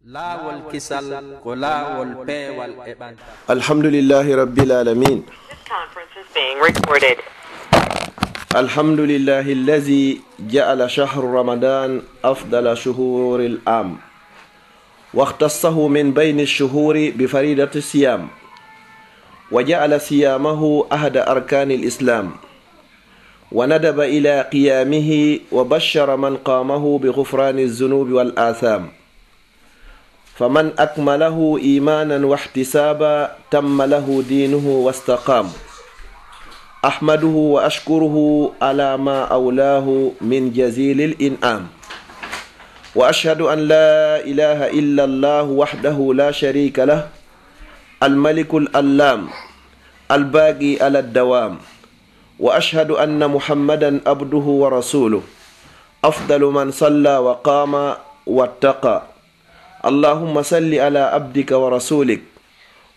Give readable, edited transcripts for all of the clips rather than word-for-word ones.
laawol kisal ko laawol peewal e ɓan. Alhamdulillahi rabbil alamin. This conference is being recorded. Alhamdulillahi allazi ja'ala shahru ramadan afdala shuhuril am wa ikhtassahu min bayni ash-shuhuri bi faridati siyam wa ja'ala siyamahu ahada arkanil islam wa nadaba ila qiyamihi wa bashshara man qamahu bi ghufrani adh-dhunubi wal atham. فمن أكمله إيمانا واحتسابا تم له دينه واستقام. أحمده وأشكره على ما أولاه من جزيل الإنعام، وأشهد أن لا إله إلا الله وحده لا شريك له الملك الألام الباقي على الدوام، وأشهد أن محمدا عبده ورسوله أفضل من صلى وقام واتقى. اللهم صل على عبدك ورسولك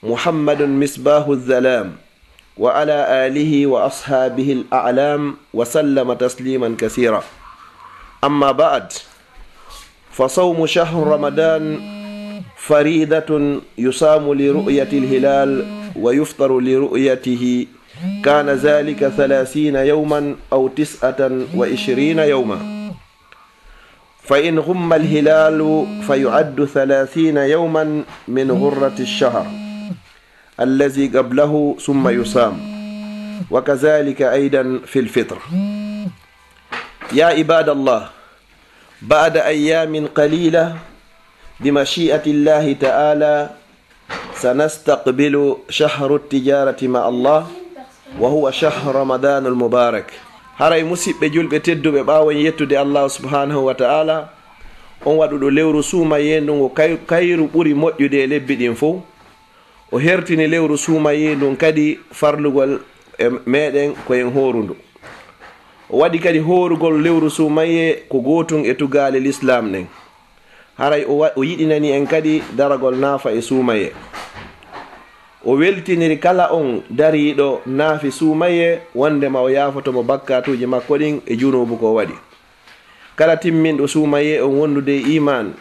محمد مصباح الظلام وعلى آله وأصحابه الأعلام وسلم تسليما كثيرا. أما بعد، فصوم شهر رمضان فريضة يصام لرؤية الهلال ويفطر لرؤيته، كان ذلك 30 يوما أو 29 يوما، فإن غم الهلال فيعد 30 يوما من غرة الشهر الذي قبله ثم يصام، وكذلك أيضا في الفطر. يا عباد الله، بعد أيام قليلة بمشيئة الله تعالى سنستقبل شهر التجارة مع الله، وهو شهر رمضان المبارك. haray musidɓe julɓe tedduɓe ɓawo yettude Allah subhanahu wa ta'ala, on waɗuɗo lewru suumaye ndun o kayru ɓuri moƴƴude e lebbi ɗin fof. O hertini lewru suumaye ndun kadi farlugol e meɗen koyen horundu. O waɗi kadi horugol lewru suumaye ko gotum e tugale l'islam nen. haray o yiɗinani en kadi daragol naafa e suumaye. O weltiniri kala on dariɗo naafi suumaye wondema o yafotomo bakkatuji makko ɗin e junubu ko waɗi. kala timminɗo suumaye on wondude iman,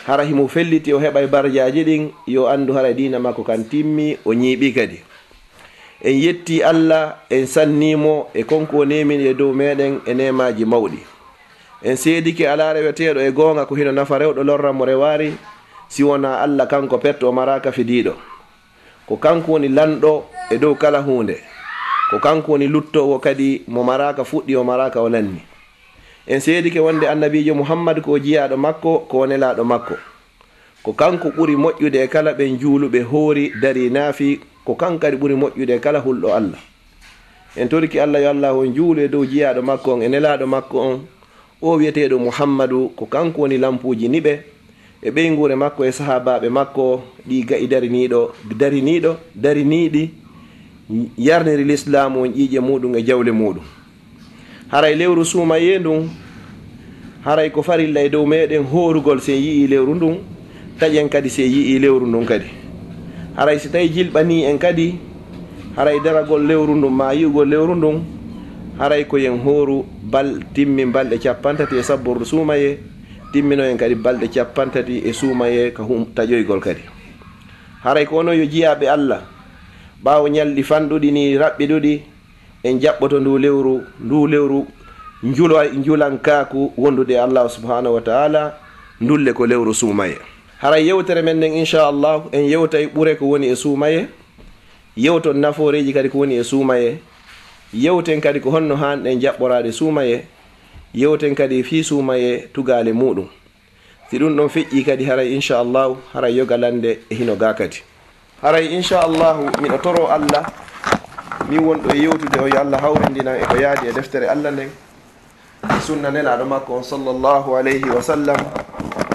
hara himo felliti o heɓa barjaji ɗin, yo andu hara dina makko kan timmi, o ñiiɓi kadi. En yetti Allah, en sannimo e konko nemin e dow meɗen e nemaji mawɗi. En seedike ala reweteɗo e gonga ko hino nafa rewɗo lorranmo rewari, si wona Allah kanko petto o maraka fidiɗo. ko kanko woni lanɗo e dow kala hunde, ko kanko woni luttowo kadi mo maraka fuɗɗi o maraka o lanni. En seedike wonde annabijo Muhammad ko jiyaɗo makko, ko nelaɗo makko, ko kanko ɓuri moƴƴude e kala ɓen juuluɓe hoori dari naafi, ko kankadi ɓuri moƴƴude e kala hulɗo Allah. En toriki Allah yo Allah on juulu e dow jiyaɗo makko on e nelaɗo makko on, o wiyeteɗo Muhammadu, ko kanko woni lampuji niɓe e ɓeygure makko e sahabaɓe makko ɗi ga'i dariniɗi yarniri l'islamu on ƴiƴe muɗum e jawle muɗum. haray lewru suumaye ndun, haray ko farilla e dow meɗen horugol sen yii lewru ndun, taƴen kadi se yii lewru ndun kadi. haray si tawi jilɓani en kadi, haray daragol lewru ndun ma yi'ugol lewru ndun, haray ko yen horu timmi balɗe 30 e sabbordu suumaye, timmino en kadi balɗe 30 e suumaye ka taƴoygol kadi. haray ko onon yo jiyaɓe Allah, ɓawo ñalɗi fanɗuɗi ni raɓɓiɗuɗi, en jaɓɓoto ndu lewru njulankaku wondude Allah subhanahu wa ta'ala, ndulle ko lewru suumaye. haray yewtere men nden inchallah en yewtay ɓure ko woni e suumaye, yewton naforeji kadi ko woni e suumaye, yewten kadi ko honno hanɗen jaɓɓorade suumaye, yewten kadi fi suumaye tugale muɗum. si ɗum ɗon feƴƴi kadi haray inchallahu haray yogalande e hino ga kadi. haray inchallahu miɗo toro Allah min wonɗo e yewtude o yo Allah hawrindina e ko yaadi e deftere Allah nden, sunna nelaɗo makko on sallllahu alayhi wa sallam.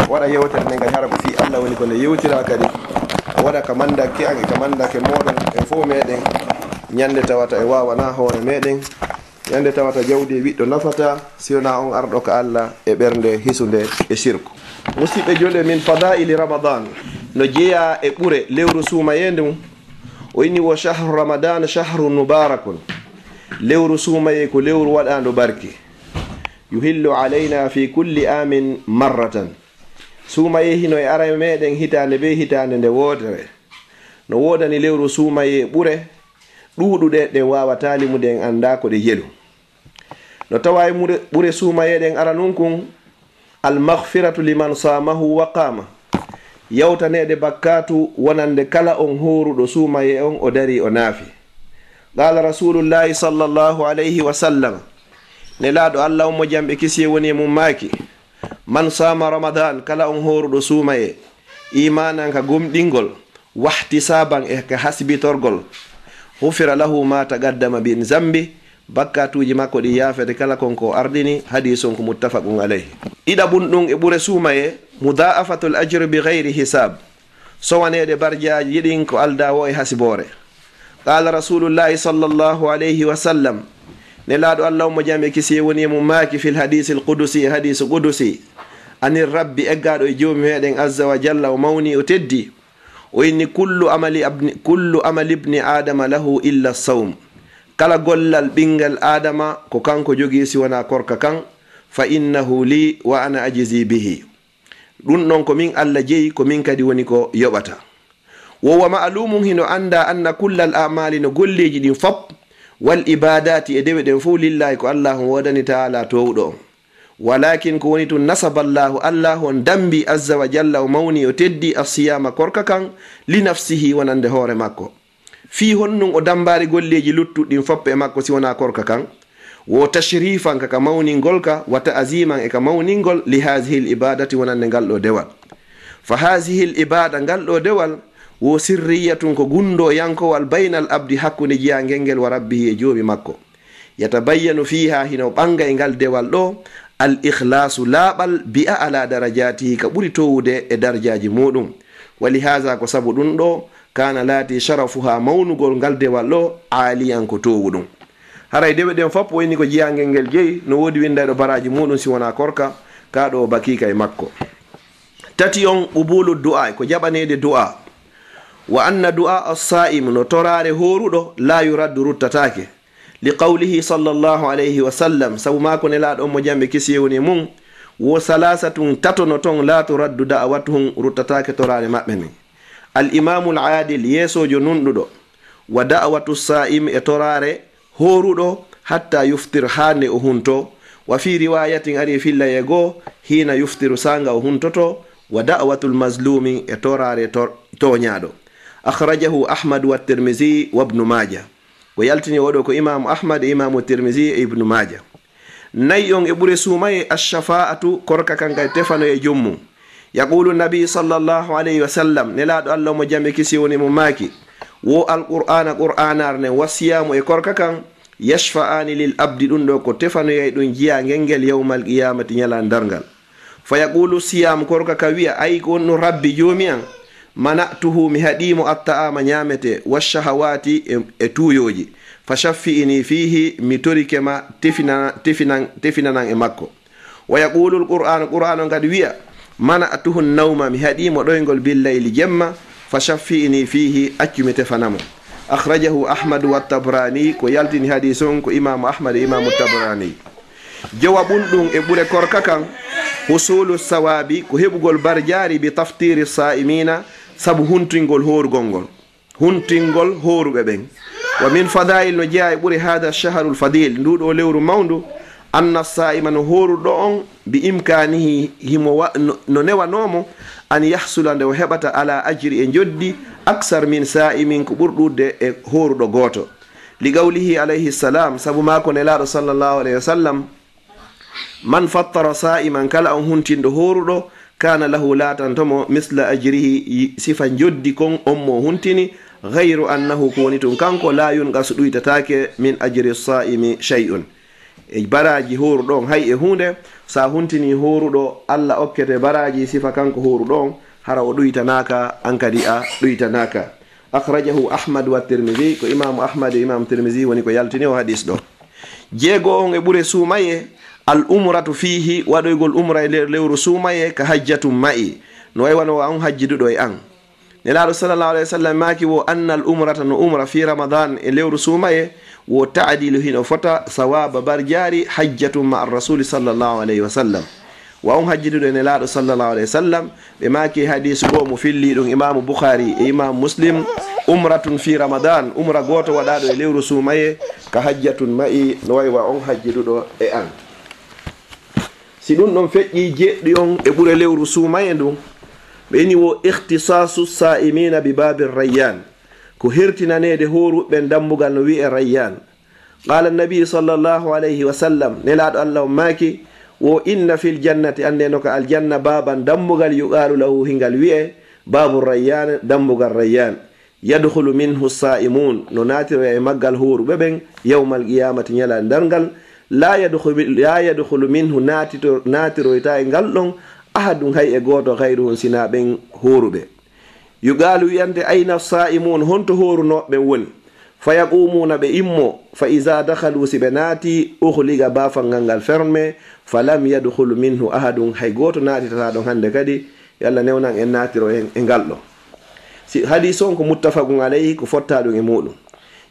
waɗa yewtere nden kadi hara ko fi Allah woni ko nde yewtira kadi, waɗa ka mandake an e ka mandake moɗon en fo meɗen, ñande tawata e wawana hoore meɗen, ñande tawata jawdi e wiɗɗo nafata, siwna on arɗo ka Allah e ɓernde hisude e sirku. musidɓe julɓe, min fadaili ramadan, no jeeya e ɓure lewru suumaye ndum, o inni wo shahru ramadan shahru mubarakun, lewru suumaye ko lewru waɗandu barke. yuhillu alayna fi kulli amin marratan, suumaye hino e ara meɗen hitande be hitande nde wodere no wodani lewru suumaye ɓure ɗuɗuɗe ɗen wawata limude en anda ko ɗe yelu no tawa ɓure suumaye ɗen ara nun kun almaghfiratu liman samahu wa qama yawtanede bakkatu wonande kala on horuɗo suumaye on o dari o naafi qala rasulullahi sallallahu alayhi wa sallam nelaɗo allah on mo jamɓe kisiye woni e mum maaki man sama ramadan kala on horuɗo suumaye imanan ka gomɗingol wahtisaban e ka hasbitorgol hufira lahu ma taqaddama bin zambi bakkatuji makko ɗi yaafete kala konko ardini hadisun ko muttafaqun alayhi ɗiɗaɓum ɗum e ɓure suumaye mudaafatul ajre bi gayri hisab sowanede barjaji yiɗin ko alda wo e hasibore qala rasulullahi sallallahu alayhi wa sallam nelaɗo allah mo jam e kisi woni mum maaki fil hadisi l qudusi e hadisu qudusi anir rabbi eggaɗo e joomi meɗen azza wa jalla o mawni o teddi o inni kullu amali ibni adama lahu illa sawm kala gollal ɓingal adama ko kanko jogi si wona korka kan fa innahu li wa ana ajizi bihi ɗum ɗon ko min allah jeeyi ko min kadi woni ko yoɓata wowa ma'lumum hino anda anna kullal amali no golleji ɗin fop wal ibadati e dewe ɗen fof lillahi ko allah on wodani taala towɗo on walakin ko woni tun nasaballahu allah on dambi azza wa jalla o mawni o teddi asiyama korka kan li nafsihi wonande hoore makko fi honnum o dambari golleji luttuɗin foppe e makko si wona korka kan wo tashrifan ka mawningol ka wa ta'ziman e ka mawningol li hadhihi l ibadati wonande ngal ɗo dewal fa hadhihi l ibada ngal ɗo dewal wo sirriyatun ko gundo yankowal baynal abdi hakkunde jiya ngengel wa rabbihi e joomi makko yatabayyanu fiha hino ɓanga e ngal dewal ɗo al ikhlasu laaɓal bi'a ala darajatihi ka ɓuri towude e darajaji muɗum wali haza ko sabu ɗum ɗo kana laati sharafuha mawnugol ngal dewal ɗo aliyan ko towuɗum haray dewe ɗen fop wayni ko jiyangel ngel jeeyi no woodi windaɗo baraji muɗum si wona korka kaɗo o bakika e makko tati on qubulu du'a ko jaɓanede du'a wa anna du'a as-sa'im no torare horuɗo la yuraddu ruttatake li qawlihi sallallahu alayhi wa sallam sabu mako nelaɗo mo jamɓe kisiye woni mum wo salasatun tatono ton la turaddu da'awatuhum ruttatake torare maɓɓe ni al imamu l adil yeesojo nunɗuɗo wa da'awatu sa'im e torare horuɗo hatta yuftir hande o hunto wa fi riwayatin ari fillaye goo hina yuftiru sanga o huntoto wa da'watul mazlumi e torare toñaɗo akhrajahu ahmad wa tirmizi wa ibnu majah ko yaltini oɗo ko imamu ahmad e imamu tirmizi e ibnu majah nayi on e ɓure suumaye ashafa'atu korka kanka tefano e jommum yaqulu nabi sallallahu alayhi wa sallam nelaɗo allah mo jambe kisi woni mo maaki wo alqur'ana qur'anar ne wasiyamu e korka kan yashfa'ani lil abdi ɗum ɗo ko tefanoyey ɗum jiya ngengel yawmal qiyamati ñalan dargal fa yaqulu siyam korka ka wiya ay ko no rabbi joomi an mana'tuhu mi haɗimo atta'ama ñamete washahawati e tuyoji fa shaffi'ini fihi mi torikema tefinanan e makko wa yaqulu alqur'an qur'an on kadi wiya mana'tuhu nawma mi haɗimo ɗoygol billayli jemma fa shaffi'ini fihi accumi tefanamo akhrajahu ahmad wa tabrani ko yaltini hadis on ko imamu ahmad e imamu tabrani jawaɓum ɗum e ɓure korka kan husulu sawabi ko heɓugol barjari bi taftiri sa'imina sabu huntingol horugol ngol huntingol horuɓe ɓen wa min fadail no jeeya e ɓuri hada shahrul fadil nduɗo lewru mawndu anna sa'ima no horuɗo on bi imkanihi himo no newanomo an yahsula nde o heɓata ala ajri e joddi aksar min sa'imin ko ɓurɗudde e horuɗo goto li qawlihi alayhi salam sabu mako nelaɗo sallallahu alayhi wa sallam man fattara sa'iman kala on huntinɗo horuɗo kana lahu latantomo misla ajrihi sifa joddi kon on mo huntini gayru annahu ko woni tun kanko la yunqasu ɗuytatake min ajri sa'imi shay'un e baraji horuɗo on hay e hunde sa huntini horuɗo allah okkete baraji sifa kanko horuɗo on hara o ɗuytanaka an kadi a ɗuytanaka akhrajahu ahmad wa tirmidhi ko imamu ahmad e imam tirmidhi woni ko yaltini o hadis ɗo jeego on e ɓure suumaye al umratu fihi waɗoygol umra e lewru suumaye ka hajjatum ma'i no way wano an hajjiduɗo e an nelaɗo sallallahu alayhi wa sallam maki wo anna al umrata no umra fi ramadan e lewru suumaye wo ta'dilu hino fota sawaba barjari hajjatum ma ar rasuli sallallahu alayhi wa sallam wa on hajjiduɗo ene laaɗo sallllahu alayhi wa sallam ɓe maki hadis goo mo filli ɗum imamu boukhari e imam muslim umratun fi ramadan umra goto waɗaɗo e lewru suumaye ka hajjatun ma'i no way wa on hajjiduɗo e an. si ɗum ɗon feƴƴi jeɗɗi on e ɓuure lewru suumaye ndun ɓeni wo ihtisasu sa'imina bi babi rayyan ko hertinanede horuɓe dambugal no wi'e rayyan. qala nabi sallllahu alayhi wa sallam nelaɗo allah maki wo inna fil jannati ande no ka aljanna baban dambugal yuqalu lahu hingal wi'e babu rayyan dambugal rayyan yadkhulu minhu sa'imun no natiro e maggal horuɓe ɓen yawmal qiyamati ñala dargal la yadkhulu minhu natiroyta e ngal ɗon ahadum hay e goto hayruhum sina ɓen horuɓe. yuqalu wiyante ayna sa'imun honto horunoɓe woni fa yaqumuna ɓe immo fa iza dakhalu si ɓe naati uhliga bafangal ngal ferme falam yadkhulu minhu ahadum hay goto natitata ɗon hande kadi yalla newnan en natiro e ngal ɗo. si hadis on ko muttafaqun alayhi ko fotta ɗum e muɗum.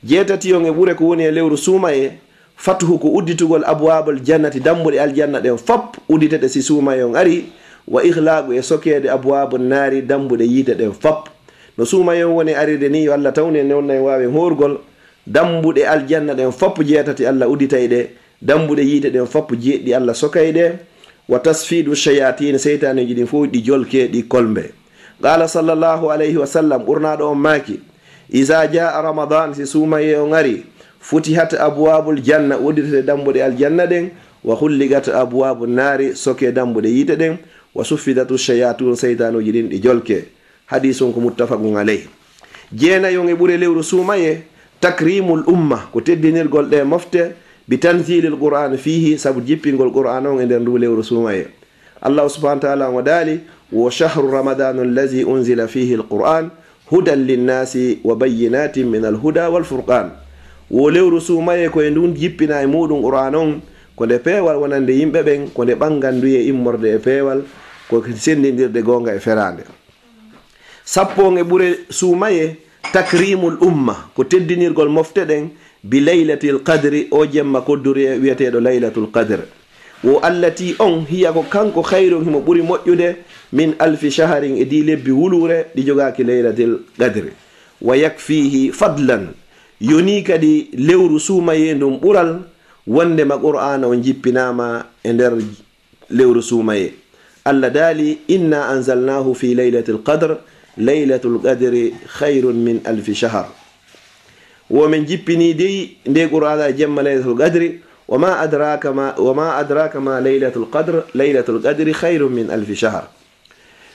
jeetati on e ɓuure ko woni e lewru suuma e fatuhu ko udditugol abwabul jannati dambuɗe aljanna ɗen fop udditete si suuma on ari wa ihlaqu e sokede abwabun naari dambuɗe yiite ɗen fop. no suuma yon woni aride ni yo allah tawni newna wawen horgol dambuɗe aljanna ɗen fop jeetati allah udditay ɗe dambuɗe yiite ɗen fop jeeɗɗi allah sokay ɗe wa tasfidu shayatin seytaneji ɗin fof ɗi jolke ɗi kolmbe. qala sallllahu alayhi wa sallam ɓurnaɗo on maaki iza jaa ramadan si suumaye on ari futihat abwabul janna udditete dambuɗe aljanna ɗen wa hulligat abwabu naari soke dambuɗe yiite ɗen wa suffidatu shayatun seytanuji ɗin ɗi jolke. hadis on ko muttafaqun alayhi. jeenayon e ɓuure lewru suumaye takrimul umma ko teddinirgol ɗe mofte bi tanzilil qur'an fihi sabu jippingol qur'an on e nder ndu lewru suumaye. allah subhanahu wa ta'ala o daali wo shahru ramadanu allazi unzila fihi alquran hudan linnasi wa bayyinatin min alhuda walfurqan. wo lewru suumaye koye ndun jippina e muɗum qur'an on ko nde peewal wonande yimɓe ɓen ko nde ɓanganduye immorde e peewal ko sendidirde gonga e ferande. sappo e ɓuure suumaye takrimul umma ko teddinirgol mofte ɗen bi laylatil qadri o jemma kodduri wiyeteɗo laylatul qadr wo allati on hiya ko kanko hayrun himo ɓuri moƴƴude min alfi shaharin e di lebbi wulure ɗi jogaki laylatil qadri wa yakfihi fadlan yoni kadi lewru suumaye ndum ɓural wondema qur'ana on jippinama e nder lewru suumaye. allah daali inna anzalnahu fi laylatil qadr laylatul qadri khayrun min alfi shahar. womin jippini dey nde qur'ana jemma laylatul qadri wama adraka ma laylatul qadr laylatul qadri khayrun min alfi shahar.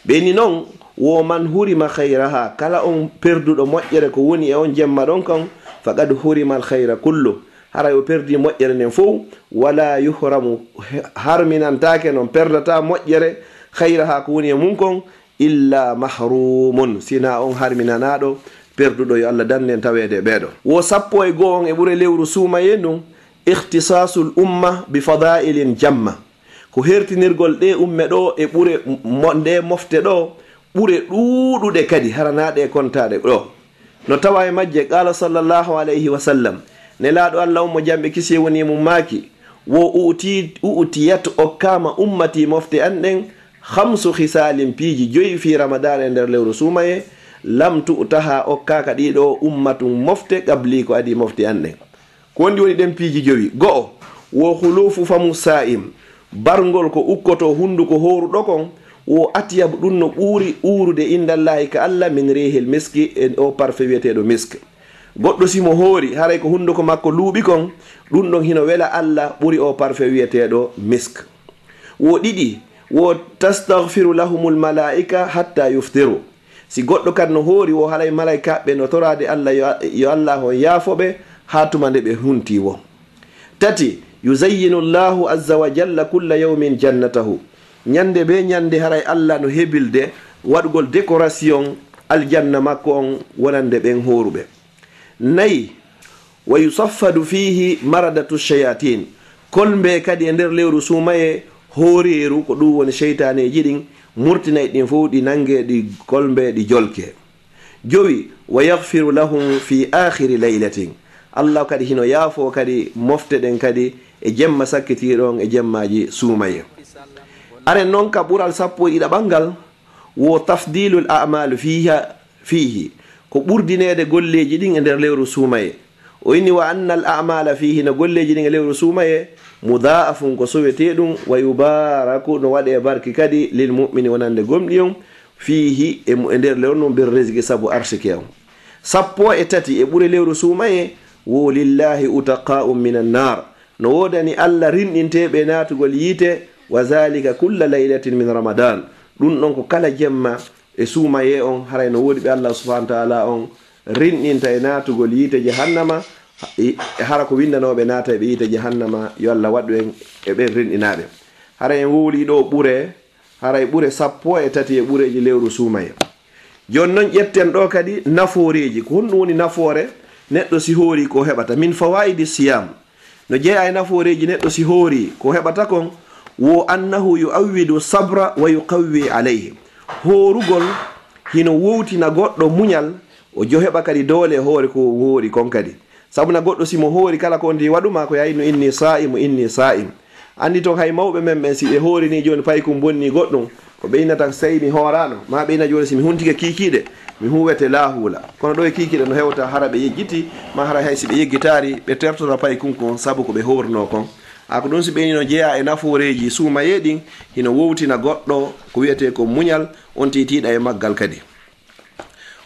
ɓeni noon wo man hurima khayraha kala on perduɗo moƴƴere ko woni e on jemma ɗon kon faqad hurima al khayra kullu haray o perdi moƴƴere nden fof wala yuhramu harminantake noon perdata moƴƴere khayraha ko woni e mum kon illa mahrumun sina on harminanaɗo perduɗo yo allah dannen tawede ɓeɗo. wo sappo e goo on e ɓuure lewru suumaye ndum ihtisasul umma bi fadailin jamma ko hertinirgol ɗe umme ɗo e ɓuure nde mofte ɗo ɓuure ɗuɗuɗe kadi haranaɗe e kontaɗe ɗo no tawa e majje. qala sallllahu alayhi wa sallam nelaɗo allah ummo jamɓe kisi woni mum maaki wo utiyat okkama ummati mofte an ɗen hamsu hisalin piiji 5 fi ramadan e nder lewru suumaye lam tu'taha okkaka ɗiɗo ummatum mofte qabli ko adi mofte an ɗen. ko wondi woni ɗen piiji 5 go'o wo hulufu famu sa'im barngol ko ukkoto hunduko horuɗo kon wo atiyab ɗum no ɓuuri urude indallahi ka allah min rehil miski e o parfe wiyeteɗo misk. goɗɗo simo hoori haray ko hunduko makko luuɓi kon ɗum ɗon hino wela allah ɓuri o parfe wiyeteɗo misk. wo ɗiɗi wo tastahfiru lahumul malaika hatta yuftiru si goɗɗo kad no hoori wo halay malaika ɓe no torade allah yo allah on yaafoɓe ha tuma nde ɓe hunti wo. tati yuzayyinu llahu azza wa jalla kulla yawmin jannatahu ñande be ñande haray allah no hebilde waɗugol décoration aljanna makko on wonande ɓen horuɓe. nayi wa yusaffadu fihi maradatu shayatin kolmbe kadi e nder lewru suumaye hooreeru ko ɗum woni cheytaneji ɗin murtinay ɗin fof ɗi nange ɗi kolmbe ɗi jolke. 5 wa yahfiru lahum fi akhiri laylatin allah kadi hino yaafo kadi mofte ɗen kadi e jemma sakkitiɗon e jemmaji suumaye. aren noon ka ɓural sappo e ɗiɗaɓal wo tafdilul a'malu fihi ko ɓurdinede golleji ɗin e nder lewru suumaye o inni wa anna al a'mala fihi no golleji ɗin e lewru suumaye mudaafun ko soweteɗum wa yubaraku no waɗe barki kadi lil mu'mini wonande gomɗi on fihi e nder lewru non bir rizqi sabu arsike on sappo e tati e ɓuri lewru suumaye wo lillahi utaqa'un minan nar no wodani allah rinɗinteɓe natugol yiite wa zalika kulla laylatin min ramadan ɗum ɗon ko kala jemma e suumaye on haray no woodi ɓe allah subhanahu wa ta'ala on rinɗinta e natugol yiite jahannama hara ko windanoɓe naata e ɓe yiite jahannama yo allah waɗu en e ɓen rinɗinaɓe hara en wowli ɗo ɓure haray ɓure sappo e tati e ɓureji lewru suumaye joni noon ƴetten ɗo kadi nafooreji ko honɗum woni nafoore neɗɗo si hoori ko heɓata min fawaidi siyam no jeeya e nafooreji neɗɗo si hoori ko heɓata kon wo annahu yu'awwidu sabra wa yuqawwi alayhi hoorugol hino wowtina goɗɗo muñal o jo heɓa kadi doole e hoore ko hoori kon kadi sabu na goɗɗo simo hoori kala ko ndi waɗuma ko yayno inni sa'im andi toon hay mawɓe men ɓen si ɓe hoori ni joni payi kum bonni goɗɗum ko ɓeynata so tawi mi hoorano ma ɓeyna joni si mi huntike kiikiɗe mi huwete laahula kono ɗo e kiikiɗe no hewta hara ɓe yejjiti ma hara hay si ɓe yeggitari ɓe tertora payi kum kon sabu ko ɓe horno kon ako ɗum si ɓeyni no jeeya e nafooreji suumaye ɗin hino wowtina goɗɗo ko wiyete ko muñal on titiɗa e maggal kadi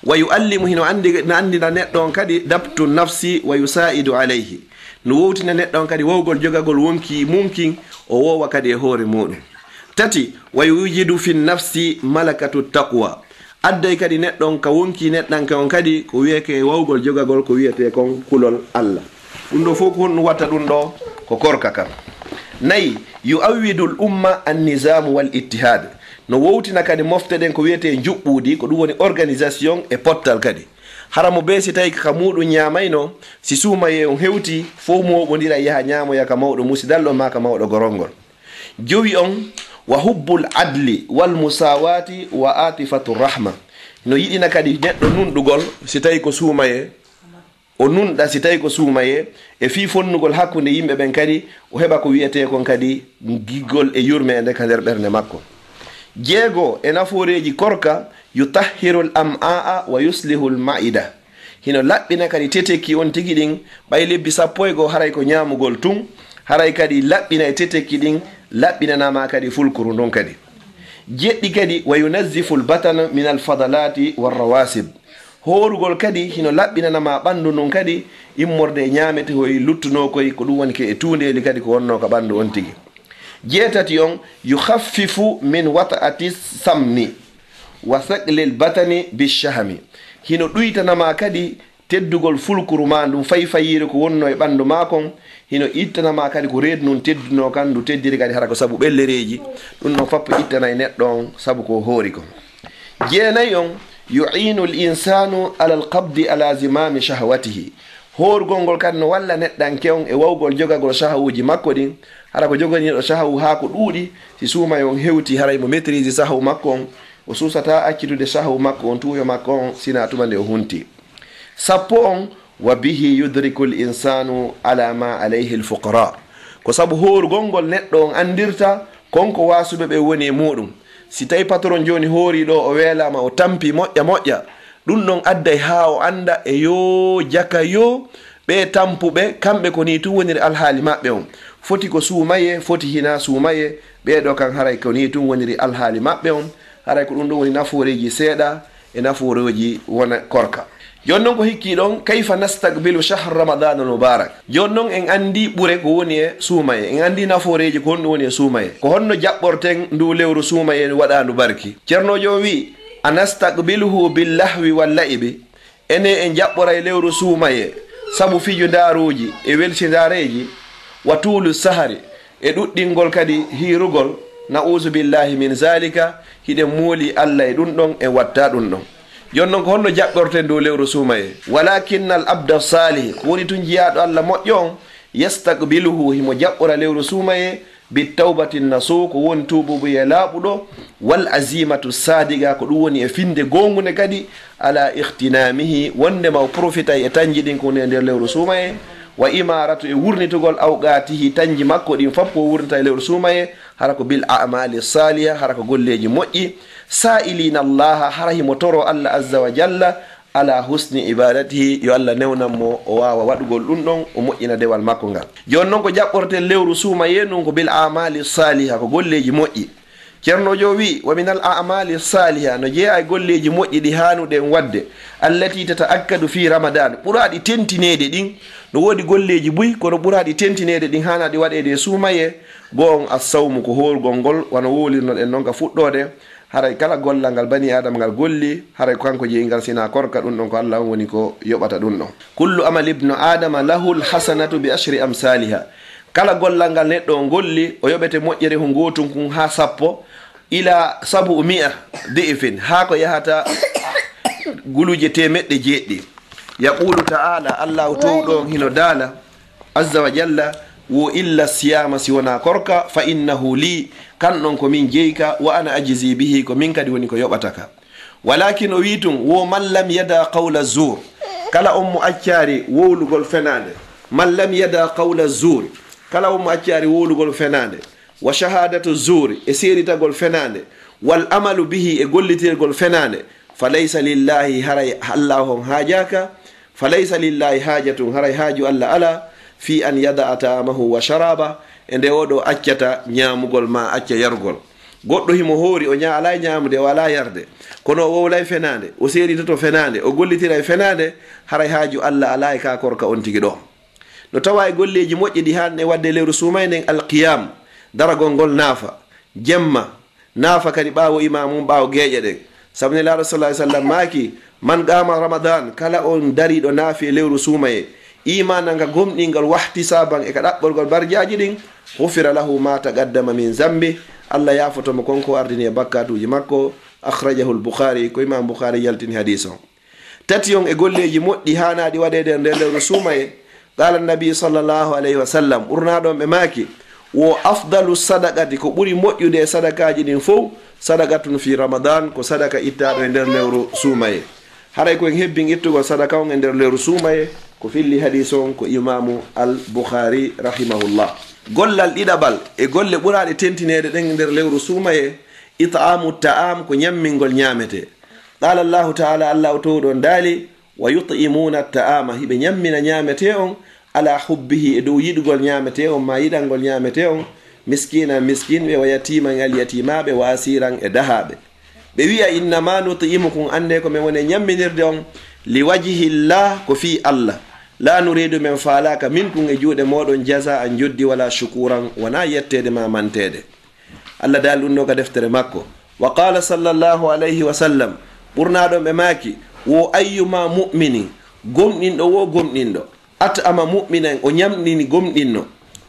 wa yuallimu hino andina neɗɗo on kadi dabtu nafsi wa yusaidu alayhi no wowtina neɗɗo on kadi wowgol jogagol wonki mumkin o wowa kadi e hoore muɗum tati wa yujidu fi nafsi malakatu taqwa adday kadi neɗɗo on ka wonki neɗɗanke on kadi ko wiyeke wowgol jogagol ko wiyete kon kulol allah ɗum ɗo fof ko honɗum watta ɗum ɗo ko korka kam nayi yu'awwidu l umma annizamu wal ittihad no wowtina kadi mofte ɗen ko wiyete juɓɓudi ko ɗum woni organisation e pottal kadi hara mo be si tawi ka muɗum ñamayno si suumaye on hewti fof moɓodira yaha ñamoya ka mawɗo musidalɗo ma ka mawɗo gorongol jowi on wa hubbul adli wal musawati wa atifatu rahma no yiɗina kadi neɗɗo nunɗugol si tawi ko suumaye o nunɗa si tawi ko suumaye e fi fonnugol hakkude yimɓe ɓen kadi o heɓa ko wiyete kon kadi giggol e yurmede ka nder ɓernde makko jeego e nafooreji korka yutahhiru l am'a wa yuslihu l ma'ida hino laɓɓina kadi tetekki on tigi ɗin ɓay lebbi sappo e goo haray ko ñamugol tun haray kadi laɓɓina e tetekki ɗin laɓɓinanama kadi fulkuru ndon kadi jeɗɗi kadi wa yunazzifu l batana min al fadalati warrawasib horugol kadi hino laɓɓinanama ɓandu ndun kadi immorde e ñamete hoye luttuno koy ko ɗum woni ke e tundeli kadi ko wonno ka ɓandu on tigi jeetati on yukhaffifu min wata'ati samni wa saqli l batani bishahmi hino ɗuytanama kadi teddugol fulkuru ma ndum fayfayire ko wonno e ɓandu ma kon hino ittanama kadi ko reedu nun tedduno kan ndu teddiri kadi hara ko sabu ɓellereji ɗum ɗon fappo ittana e neɗɗo on sabu ko hoori kon jeenayi on yu'inu l insanu ala l qabdi ala zimami shahwatihi horgol ngol kadi no walla neɗɗanke on e wawgol jogagol sahawuji makko ɗin hara ko joganiɗo sahawu ha ko ɗuuɗi si suumay on hewti haray mo maitrise sahawu makko on o susata accitude sahawu makko on tuuyo makko on sina tuma nde o hunti sappo on wa bihi yudriku l insanu ala ma alayhi l fuqara ko saabu horgol ngol neɗɗo on andirta konko wasuɓe ɓe woni e muɗum si tawi patron joni hooriɗo o weelama o tampi moƴƴa ɗum ɗon adday ha o anda e yo jaka yo ɓe tampuɓe kamɓe ko ni tun woniri alhaali maɓɓe on foti ko suumaye foti hina suumaye ɓeɗo kan haray ko ni tun woniri alhaali maɓɓe on haray ko ɗum ɗon woni nafooreji seeɗa e nafooreji wona korka joni noon ko hikki ɗon kayfa nastaqbilu shahr ramadan al mubarak joni noon en andi ɓure ko woni e suumaye en andi nafooreji ko honɗum woni e suumaye ko honno jaɓɓorten ndu lewru suumaye waɗandu barki ceernojo wi anastaqbiluhu billahwi walla'ibi ene en jaɓɓora e lewru suumaye sabu fijo ndaruji e welsidareji wa tuulu sahari e ɗuɗɗingol kadi hirugol na'uzu billahi min zalika hiɗen muuli allah e ɗum ɗon e watta ɗum ɗon joni noon ko honno jaɓɓorten dow lewru suumaye walakinna al abda salih ko woni tun jiyaɗo allah moƴƴo on yastaqbiluhu himo jaɓɓora lewru suumaye bitawbati nasu ko woni tububuye laaɓuɗo wal azimatu sadiga ko ɗum woni e finde gongude kadi ala ihtinamihi wondema o profita e tanji ɗin ko woni e nder lewru suumaye wa imaratu e wurnitugol awqatihi tanji makko ɗin foof ko wurnita e lewru suumaye hara ko bil a'mali salihah hara ko golleji moƴƴi sa'ilina Allah hara himo toro Allah azza wa jalla ala husni ibadatihi yo Allah newnanmo o wawa waɗugol ɗum ɗon o moƴƴina dewal makko ngal joni noon ko jaɓɓorten lewru suuma yenum ko bil a'mali salihah ko golleji moƴƴi ceernojo wi wa min al a'mali salihah no jeeya e golleji moƴƴi ɗi hanuɗen wadde allati tata'akkadu fi ramadan ɓuraɗi tentinede ɗin no woodi golleji buy kono ɓuraɗi tentinede ɗin hanaɗi waɗede suumaye goon assawmu ko horgol ngol wano wolirnoɗen noon ka fuɗɗode haray kala gollal ngal bani adama ngal golli haray kanko jeeyi ngal sina korka ɗum ɗon ko Allah on woni ko yoɓata ɗum ɗon kullu amal ibnu adama lahu lhasanatu bi ashri amsaliha kala gollal ngal neɗɗo o golli o yoɓete moƴƴere ko gotum kum ha 10 ila 700 di'ifin ha ko yahata guluje temeɗɗe jeɗɗi yaqulu ta'ala allahu towɗo hino dala azza wa jalla wo illa siyama si wona korka fa innahu li kanɗon ko min jeyka wa ana ajizi bihi ko min kadi woni ko yoɓataka walakin o wi tum wo man lam yada qawla zour kala on mo accari wowlugol fenade man lam yada qawla zour kala on mo accari wowlugol fenade wa shahadatu zour e seritagol fenade wal amalu bihi e gollitirgol fenade falaysa lillahi haray allah on hajaka falaysa lillahi hajatun haray haaju allah ala fi an yada ta'amahu wa sharaba e nde oɗo accata ñamugol ma acca yargol goɗɗo himo hoori o ñaalay ñamude wala yarde kono o wowlay fenade o seritoto fenade o gollitira e fenade haray haaju allah ala e ka korka on tigi ɗo no tawa e golleji moƴƴi ɗi hanne wadde lewru sumay nden alqiyam daragol ngol naafa jemma naafa kadi ɓaawo imamum ɓaawo geeƴe ɗen sabu ne laaɗo sallah sallam maaki man qama ramadan kala on dariɗo naafi e lewru sumaye imana nga gomɗingal wahti saban e ka ɗaɓɓorgol barjaji ɗin hufira lahu ma taqaddama min zambi allah yafotomo konko ardini e bakkatuji makko akhrajahu lbukhari ko imam boukhari yaltini hadis o tati on e golleji moƴƴi hanaɗi waɗede nder lewru sumaye qala nabi sallllahu alayhi wa sallam ɓurnaɗon ɓe maaki wo afdalu sadaqati ko ɓuri moƴƴude e sadakaji ɗin fof sadaqatun fi ramadan ko sadaka ittaɗo e nder lewru sumaye haray koen hebbin ittugol sadaka on e nder lewru sumaye ko filli hadis on ko imamu al boukhari rahimahullah gollal ɗiɗaɓal e golle ɓuraɗe tentinede ɗen nder lewru sumaye it'amu ta'am ko ñammingol ñamete qala llahu taala allah towɗon daali wa yut'imuna ta'ama hiɓe ñammina ñamete on ala hubbihi e dow yiɗugol ñamete on ma yiɗalngol ñamete on miskina miskinɓe wa yatiman al yatimaɓe wa asiran e dahaɓe ɓe wiya innama nut'imukum ande ko min woni ñamminirde on li wajhi llah ko fi allah la nuridu men falaka minkum e juuɗe moɗon jaza an joddi wala shukuran wona yettede ma mantede allah dal ɗum ɗo ka deftere makko wa qala sallllahu alayhi wa sallam ɓurnaɗon ɓe maaki wo ayyuma mu'mini gomɗinɗo wo gomɗinɗo at'ama mu'minan o ñamɗini gomɗinno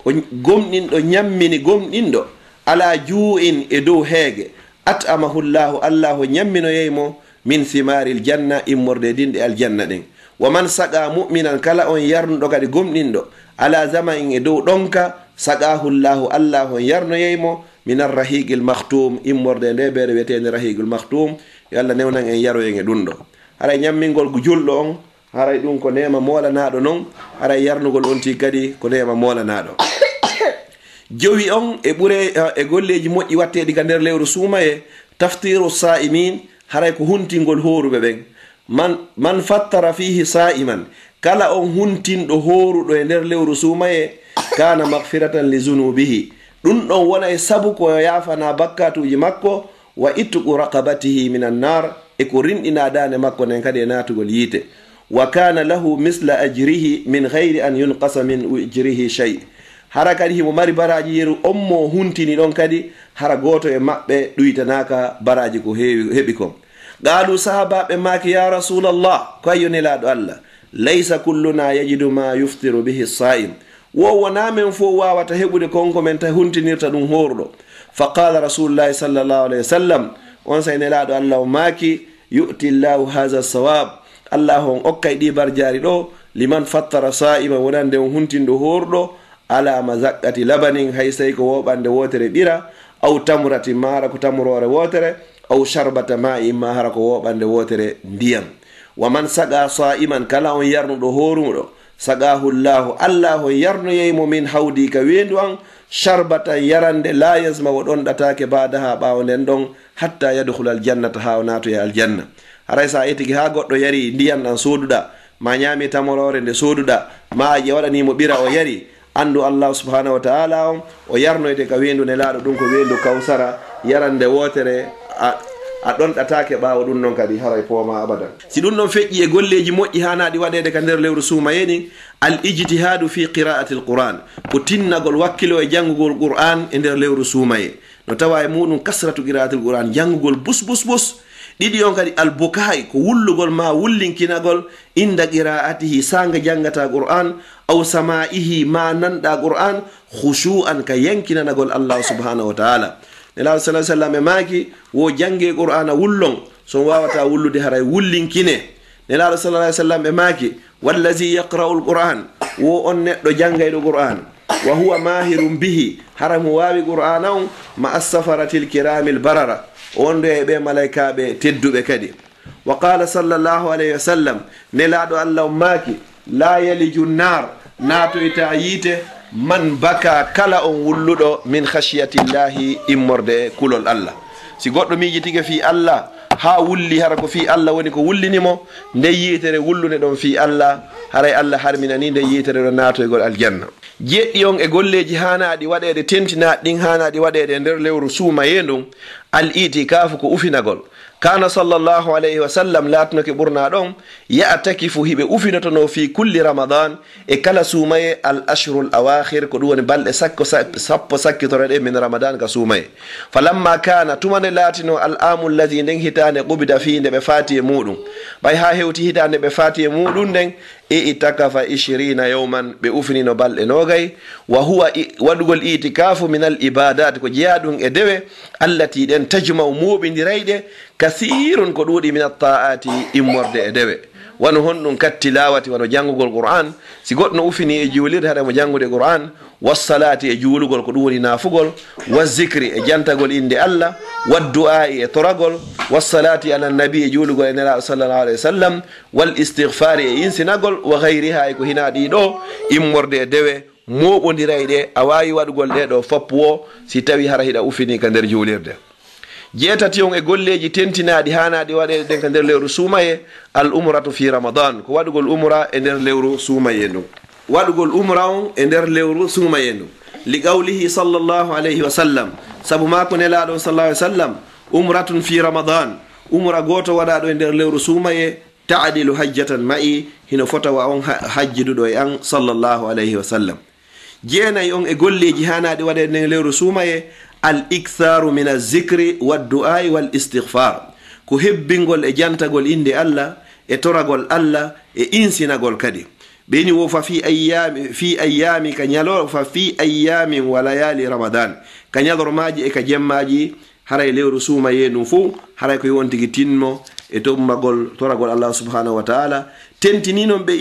o gomɗinɗo ñammini gomɗinɗo ala juu'in e dow heege at'amahu llahu allah o ñamminoyeymo min thimaril janna immorde dinɗe aljanna ɗen wa man saqa mu'minan kala on yarnuɗo kadi gomɗinɗo ala zamain e dow ɗonka saqahu llahu allah on yarnoyeymo min arrahiqil maktum immorde nde ɓeere wiyetede rahiqul maktum yo allah newnan en yaroyen e ɗum ɗo haray ñammingol ko julɗo on haray ɗum ko nema molanaɗo noon haray yarnugol on ti kadi ko nema molanaɗo jowi on e ɓuure e golleji moƴƴi watteɗi ka nder lewru suumaye taftiru sa'imin haray ko huntingol horuɓe ɓen man fattara fihi sa'iman kala on huntinɗo horuɗo e nder lewru suumaye kana magfiratan li zunubihi ɗum ɗon wona e sabu ko yafana bakkatuji makko wa ittuqu raqabatihi min annar e ko rinɗina dane makko nen kadi e natugol yiite wa kana lahu misla ajrihi min gayri an yunqasa min ujrihi shay hara kadi himo mari baraji yeru onmo huntini ɗon kadi hara goto e maɓɓe ɗuytanaka baraji ko heɓi kon qaalu sahabaɓe maki ya rasulallah ko ayyonelaɗo allah laysa kulluna yajidu ma yuftiru bihi sa'im wo wona men fo wawata heɓude konko men ta huntinirta ɗum horuɗo fa qala rasulullahi sallllahu alayhi wa sallam on saynelaɗo allah o maki yu'ti llahu hadha sawab allah on okkay ɗi barjari ɗo liman fattara sa'ima wonande on huntinɗo horuɗo ala mazaqqati labanin hay sey ko woɓande wotere ɓira aw tamrati mara ko tamrore wotere aw sharbata ma'i ma hara ko woɓande wotere ndiyam wa man saqa sa'iman kala on yarnuɗo horumuɗo saqahu llahu allah on yarnoyeymo min hawdi ka wendu an sharbata yarande la yazma wo ɗonɗatake badaha ɓawo nden ɗon hatta yadkhula aljannata ha o nato ya aljanna. haray sa itigi ha goɗɗo yari ndiyan ɗan soduɗa ma ñami tamorore nde soduɗa ma a waɗanimo ɓira o yari andu Allah subhanahu wa ta'ala o yarnoyde ka wendu ne laaɗo ɗum ko wendu kawsara yarande wotere a ɗonɗatake ɓawo ɗum noon kadi haray pooma abadan. si ɗum ɗon feƴƴi e golleji moƴƴi hanaɗi waɗede ka nder lewru suumayeɗin al ijtihadu fi qira'ati l qur'an ko tinnagol wakkilo e janngugol qur'an e nder lewru suumaye no tawa e muɗum kasratu qira'ati l qur'an janngugol bus ɗiɗi on kadi albukai ko wullugol ma wullinkinagol inda qira'atihi sanga jangata qur'an aw sama'ihi ma nanda qur'an khushu'an ka yankinanagol Allah subhanahu wa ta'ala. nelaɗo sallallahu alaihi wasallam e maki wo jange qur'ana wullon so wawata wullude haray wullinkine. nelaɗo sallallahu alaihi wasallam e maki wallazi yaqra'u alquran wo on neɗɗo jangayɗo qur'an wa huwa mahirun bihi hara mo wawi qur'ana on ma as-safaratil kiramil barara wonde e ɓe malaikaɓe tedduɓe kadi. wa qala sallallahu alayhi wa sallam nelaɗo Allah maaki la yaliju nar natoyta yiite man baka kala on wulluɗo min khashiyatillahi immorde kulol Allah. si goɗɗo miijitigue fi Allah ha wulli hara ko fi Allah woni ko wullinimo nde yiitere wullude ɗon fi Allah haray Allah harminani nde yiitere ɗo natoygol aljanna. jeɗɗi on e golleji hanaɗi waɗede tentinaɗi ɗin hanaɗi waɗede nder lewru suumayendum al itikafu ko ufinagol. kana sallallahu alayhi wa sallam latnoke ɓurna ɗon ya'takifu hiɓe ufinotono fi kulli ramadan e kala suumaye al ashrul awakhir ko ɗum woni balɗe sappo sakkitoreɗe min ramadan ka suumaye. falamma kana tumane latino al amu lladi nden hitande qubida fi nde ɓe faati e muɗum ɓay ha hewti hitande ɓe faati e muɗum nden e itakafa 20 yawman ɓe ufinino balɗe nogay. wa huwa waɗugol itikafu min al ibadat ko jeeyaɗum e dewe allati ɗen tajmau muɓidirayɗe kathirun ko ɗuuɗi min at-ta'ati immorde e dewe wano honɗum kat tilawati wano janngugol qur'an. si goɗɗo no ufini e juulirde haɗa mo janngude qur'an wassalati e juulugol ko ɗum woni naafugol wa zicri e jantagol inde Allah wa du'a'i e toragol wassalati ala nabi e juulugol e nelaɗo sallallahu alayhi wa sallam wal istighfari e insinagol wa gayriha e ko hina ɗiɗo immorde e dewe moɓodirayɗe a wawi waɗugol ɗeɗo foppu o si tawi hara hiɗa ufini ka nder juulirde. jeetati on e golleji tentinaɗi hanaɗi waɗede ɗen ka nder lewru suumaye al umratu fi ramadan ko waɗugol umra e nder lewru suumaye ndum. waɗugol umra on e nder lewru suumaye ndum li qawlihi sallallahu alayhi wa sallam saabu mako nelaɗo sallallahu alayhi wa sallam umratun fi ramadan umra goto waɗaɗo e nder lewru suumaye ta'dilu hajjatan ma'i hino fotawa on hajjiduɗo e an sallallahu alayhi wa sallam. jeenayi on e golleji hanaɗi waɗede nder lewru suumaye al iktharu min azikri waddu'ai wal istighfar ko hebbingol e jantagol inde Allah e toragol Allah e insinagol kadi. ɓeni wo fa fi ayyami ka ñalo fa fi ayyamin wa layali ramadan ka ñalormaji e ka jemmaji haray lewru suumaye num fo haray ko yontigi tinmo e tommagol toragol Allah subhanahu wa ta'ala. tentininon ɓe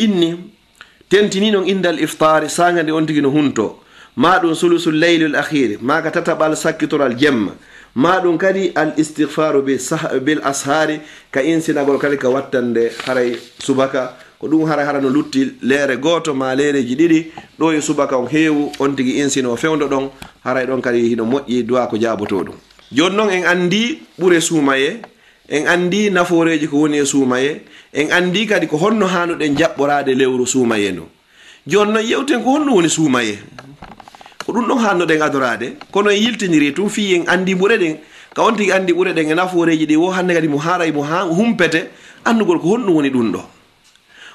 tentininon indal iftari sanga nde on tigi no hunto maɗum sulusul laylul akhir maka tataɓal sakkitoral jemma maɗum kadi al istighfaru bil ashari ka insinagol kadi ka wattande haray subaka ko ɗum hara no lutti leere goto ma leereji ɗiɗi ɗo e subaka on heewu on tigi insino fewdo ɗon haray ɗon kadi hino moƴƴi duwa ko jaboto ɗum. joni noon en andi ɓuure suumaye en andi naforeji ko woni e suumaye en andi kadi ko honno hanuɗen jaɓɓorade lewru suumaye ndu. joni noon yewten ko honno woni suumaye ko ɗum ɗon hannoɗen adorade kono en yiltiniri tum fi en andi ɓuure ɗen ka on tigi andi ɓuure ɗen e naforeji ɗi wo hande kadi mo haray mo humpete andugol ko honɗum woni ɗum ɗo.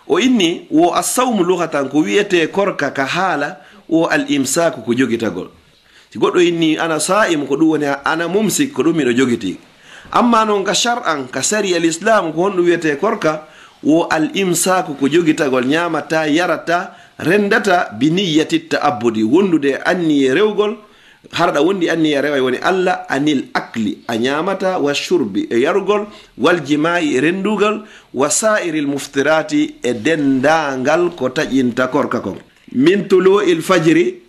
o inni wo assawmu lughatan ko wiyete korka ka haala o al imsaku ko jogitagol. si goɗɗo inni ana sa'im ko ɗum woni ana mumsik ko ɗum miɗo jogiti. amma noon ka shar'an ka sari al islam ko honɗum wiyete korka wo al imsaku ko jogitagol ñamata yarata rendata bi niyyati ta'abbudi wondude anniye rewgol harɗa wondi anniye rewa woni Allah anil akli a ñamata wa shurbi e yarugol wal jima'i e rendugal wa sa'iril muftirati e dendangal ko taƴinta korka kon min tulu'il fajri